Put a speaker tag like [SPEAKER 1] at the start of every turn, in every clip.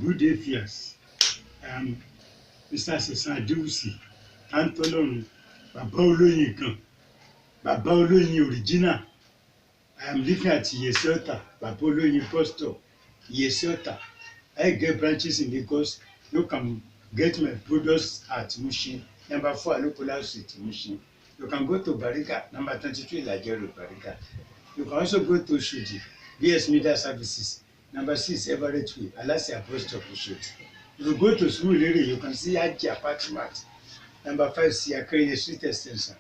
[SPEAKER 1] Good day, Fias. I am Mr. Sesan Adewusi, Antolorun, Baba Oloyin gan, Baba Oloyin original. I am living at Iyesiota, Baba Oloyin bus stop, Iyesiota. I get branches in Lagos. You can get my products at Mushin, number 4 Alokola Street, Mushin. You can go to Bariga, number 22 Ilaje Road, Bariga. You can also go to Oshodi, BS Media Services, number 6 Everett Way, Alasia bus stop, Oshodi. If you go to Surulere, you can see Haji apartment, number 5C Akerele Street Extension,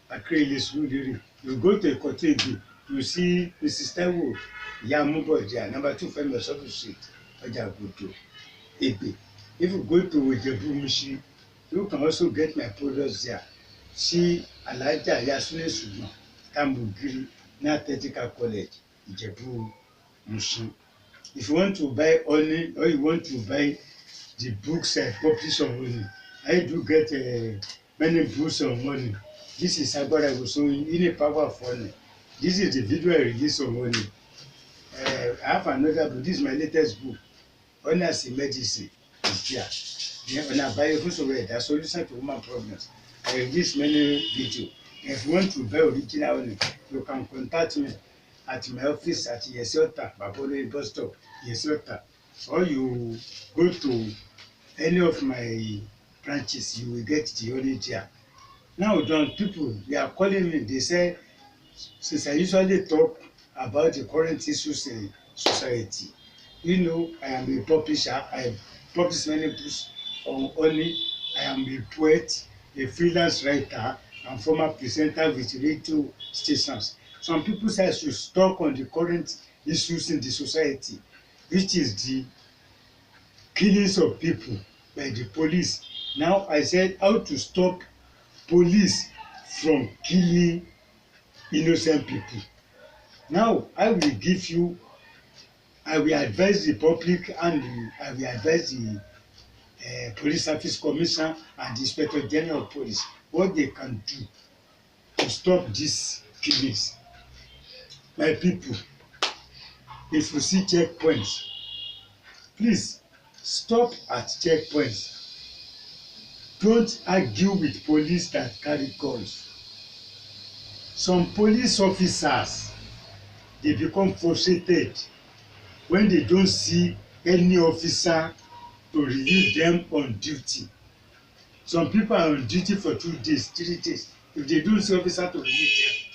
[SPEAKER 1] Akerele Surulere. You go to Ikoto, you see Mrs. Taiwo Yamubodia, number 2 Femi Osofu Street, Ojagodo, Ebe. If you go to Ijebu Mushin, you can also get my products there. See Alhaja Yasune Sugbon, Tambugiri, Athletic College, Ijebu Mushin. If you want to buy honey or you want to buy the books I publish on honey, I do get many books on honey. This is Agbara Iwosan in a power of honey. This is the video I released on honey. I have another book. This is my latest book. Honey as a medicine is there. Then on a biofuel, the solution to woman problems. I release many videos. If you want to buy original honey, you can contact me at my office at Iyesiota, Baba Oloyin bus stop, Iyesiota. Or you go to any of my branches, you will get the honey there. Now, people, they are calling me, they say, since I usually talk about the current issues in society, you know, I am a publisher, I publish many books on honey, I am a poet, a freelance writer, and former presenter with radio stations. Some people say I should talk on the current issues in the society, which is the killings of people by the police. Now I said how to stop police from killing innocent people. Now I will advise the public and I will advise the Police Service Commission and the Inspector General of Police what they can do to stop these killings. My people, if you see checkpoints, please stop at checkpoints. Don't argue with police that carry guns. Some police officers, they become frustrated when they don't see any officer to relieve them on duty. Some people are on duty for 2 days, 3 days. If they don't see officer to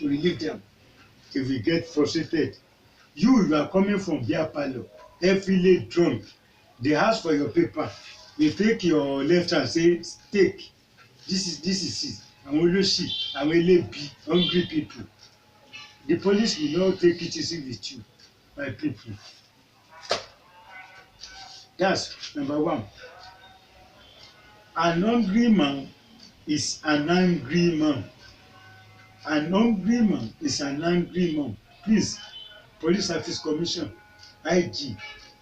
[SPEAKER 1] relieve them, they will get frustrated. You are coming from beer parlour, heavily drunk. They ask for your paper. You take your left hand, say, take. This is it. Àwọn olóṣì, àwọn elébi, hungry people. The police will not take it easy with you, my people. That's number 1. An hungry man is an angry man. An hungry man is an angry man. Please, Police Service Commission, IG,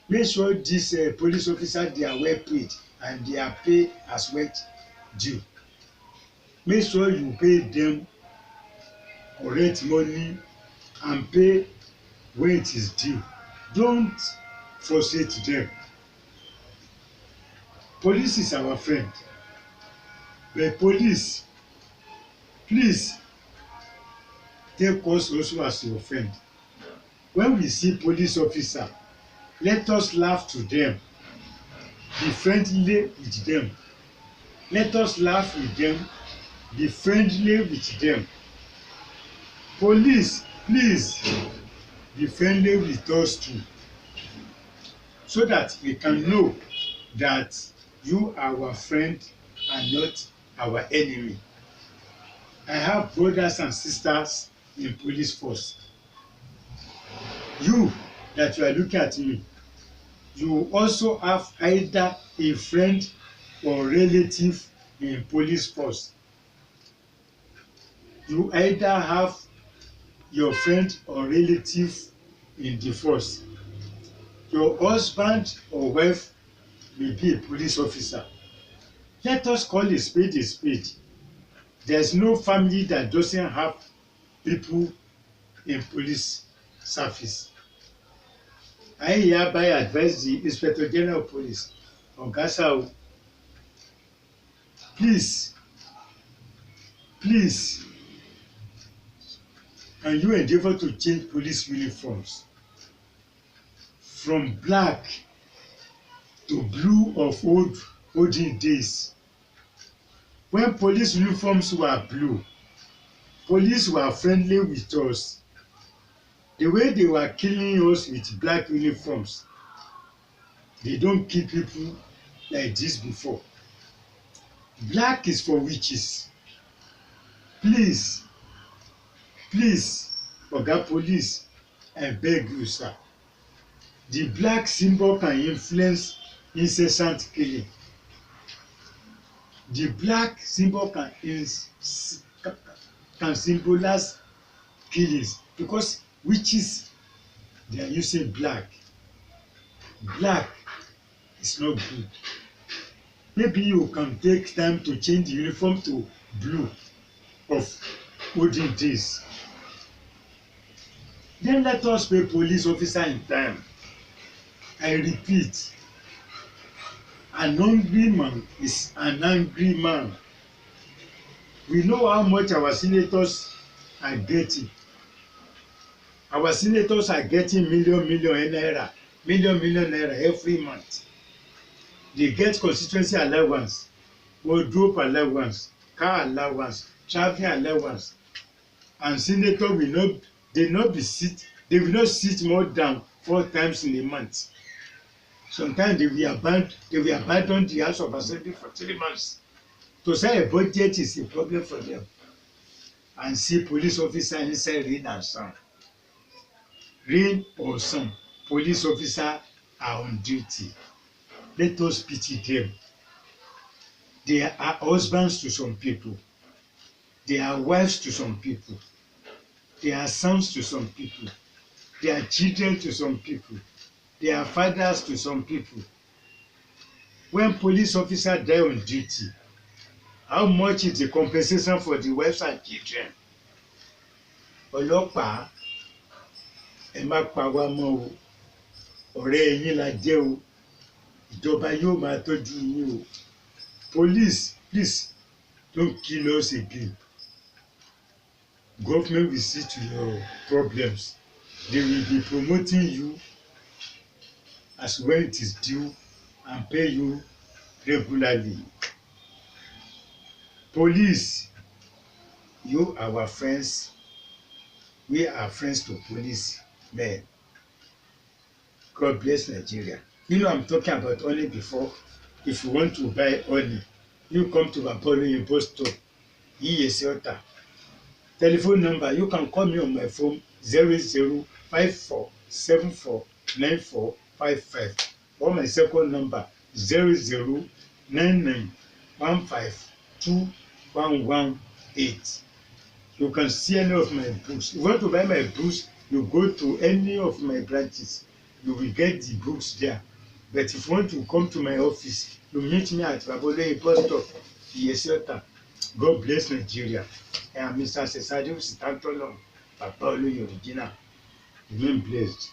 [SPEAKER 1] make sure these police officers, they are well paid and their pay as well due. Make sure you pay them correct money and pay when it is due. Don't frustrate them. Police is our friend. But police, please take us also as your friend. When we see police officer, let us laugh to them. Be friendly with them. Let us laugh with them. Be friendly with them. Police, please be friendly with us too, so that we can know that you are our friend and not our enemy. I have brothers and sisters in police force. You that you are looking at me, you also have either a friend or relative in police force. You either have your friend or relative in the force. Your husband or wife may be a police officer. Let us call a spade a spade. There's no family that doesn't have people in police service. I hereby advise the Inspector General of Police, Oga Sao, please, can you endeavor to change police uniforms from black to blue of olden days? When police uniforms were blue, police were friendly with us. The way they were killing us with black uniforms, they don't kill people like this before. Black is for witches. Please, Oga Police, I beg you, sir. The black symbol can influence incessant killing. The black symbol can symbolize killings because witches, they are using black. Black is not good. Maybe you can take time to change the uniform to blue of olden days. Then let us pay police officer in time. I repeat, an hungry man is an angry man. We know how much our senators are getting. Our senators are getting million naira every month. They get constituency allowance, wardrobe allowance, car allowance, travel allowance, and senator will not sit more than 4 times in a month. Sometimes they will abandon the House of Assembly for 3 months. To say a budget is a problem for them. And see police officer inside rain and sun. Rain or sun, police officer are on duty. Let us pity them. They are husbands to some people. They are wives to some people. They are sons to some people. They are children to some people. They are fathers to some people. When police officers die on duty, how much is the compensation for the wives and children? Ọlọ́pàá, ẹ má pa wá mọ́ o. Ọ̀rẹ́ yín la jẹ́ o. Ìjọba yóò máa tọ́jú yín o. Police, please don't kill us again. Government will see to your problems. They will be promoting you as when it is due and pay you regularly. Police, you are our friends. We are friends to police men. God bless Nigeria. You know I'm talking about honey before. If you want to buy honey, you come to Baba Oloyinbo store. Iyesiota. Telephone number, you can call me on my phone 0054749455 or my second number 0099152118. You can see any of my books. If you want to buy my books, you go to any of my branches. You will get the books there. But if you want to come to my office, you meet me at Baba Oloyinbo store. Iyesiota. God bless Nigeria. I am Mr. Sesadius Tantolong, Baba Oloyin Original. Remain blessed.